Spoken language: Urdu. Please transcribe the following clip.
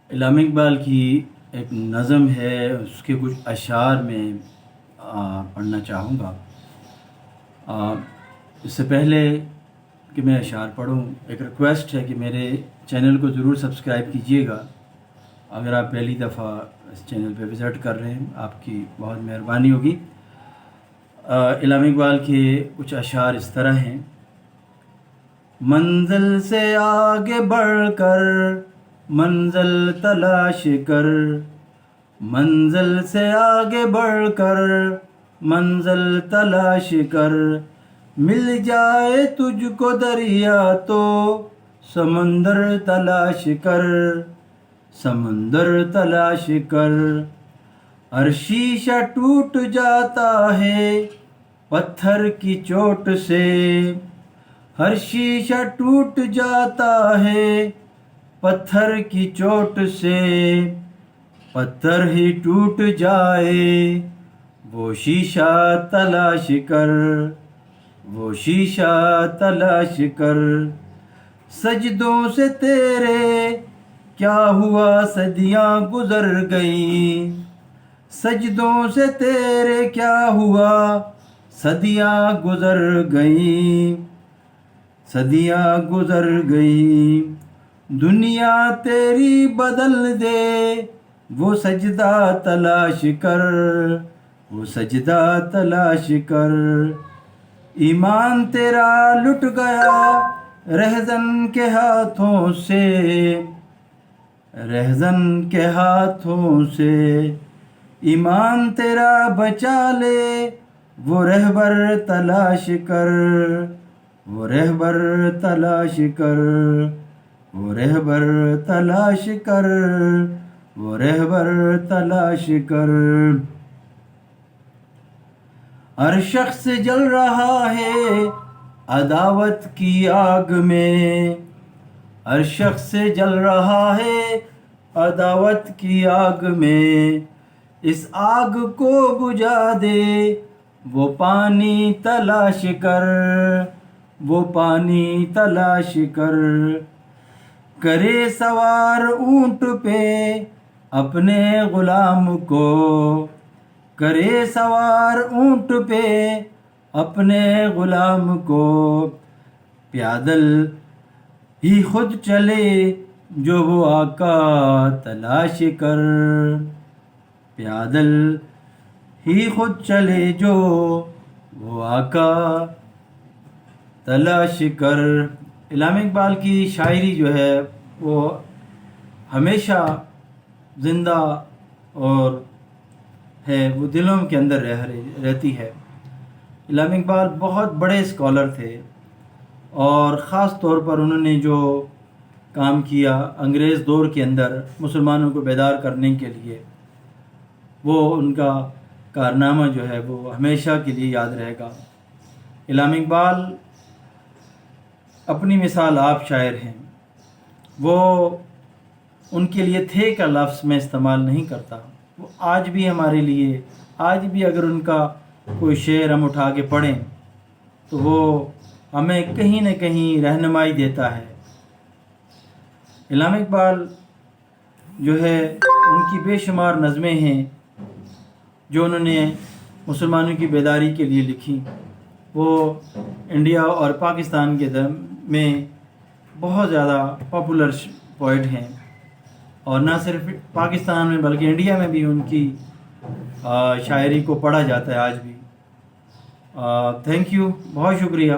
علامہ اقبال کی ایک نظم ہے، اس کے کچھ اشعار میں پڑھنا چاہوں گا۔ اس سے پہلے کہ میں اشعار پڑھوں، ایک ریکویسٹ ہے کہ میرے چینل کو ضرور سبسکرائب کیجیے گا۔ اگر آپ پہلی دفعہ اس چینل پہ وزٹ کر رہے ہیں، آپ کی بہت مہربانی ہوگی۔ علامہ اقبال کے کچھ اشعار اس طرح ہیں: منزل سے آگے بڑھ کر منزل تلاش کر، منزل سے آگے بڑھ کر منزل تلاش کر، مل جائے تجھ کو دریا تو سمندر تلاش کر، سمندر تلاش کر۔ ہر شیشہ ٹوٹ جاتا ہے پتھر کی چوٹ سے، ہر شیشہ ٹوٹ جاتا ہے پتھر کی چوٹ سے، پتھر ہی ٹوٹ جائے وہ شیشہ تلاش کر، وہ شیشہ تلاش کر۔ سجدوں سے تیرے کیا ہوا صدیاں گزر گئیں، سجدوں سے تیرے کیا ہوا صدیاں گزر گئیں، صدیاں گزر گئیں۔ دنیا تیری بدل دے وہ سجدہ تلاش کر، وہ سجدہ تلاش کر۔ ایمان تیرا لٹ گیا رہزن کے ہاتھوں سے، رہزن کے ہاتھوں سے، ایمان تیرا بچا لے وہ رہبر تلاش کر، وہ رہبر تلاش کر، وہ رہبر تلاش کر، وہ رہبر تلاش کر۔ ہر شخص جل رہا ہے عداوت کی آگ میں، ہر شخص جل رہا ہے عداوت کی آگ میں، اس آگ کو بجھا دے وہ پانی تلاش کر، وہ پانی تلاش کر۔ کرے سوار اونٹ پہ اپنے غلام کو، کرے سوار اونٹ پہ اپنے غلام کو، پیادل ہی خود چلے جو وہ آقا تلاش کر، پیادل ہی خود چلے جو وہ آقا تلاش کر۔ علامہ اقبال کی شاعری جو ہے وہ ہمیشہ زندہ اور ہے، وہ دلوں کے اندر رہتی ہے۔ علامہ اقبال بہت بڑے اسکالر تھے، اور خاص طور پر انہوں نے جو کام کیا انگریز دور کے اندر مسلمانوں کو بیدار کرنے کے لیے، وہ ان کا کارنامہ جو ہے وہ ہمیشہ کے لیے یاد رہے گا۔ علامہ اقبال اپنی مثال آپ شاعر ہیں، وہ ان کے لیے تھے کا لفظ میں استعمال نہیں کرتا۔ وہ آج بھی ہمارے لیے، آج بھی اگر ان کا کوئی شعر ہم اٹھا کے پڑھیں تو وہ ہمیں کہیں نہ کہیں رہنمائی دیتا ہے۔ علامہ اقبال جو ہے ان کی بے شمار نظمیں ہیں جو انہوں نے مسلمانوں کی بیداری کے لیے لکھی، وہ انڈیا اور پاکستان کے میں بہت زیادہ پاپولر پوئٹ ہیں، اور نہ صرف پاکستان میں بلکہ انڈیا میں بھی ان کی شاعری کو پڑھا جاتا ہے آج بھی۔ تھینک یو، بہت شکریہ۔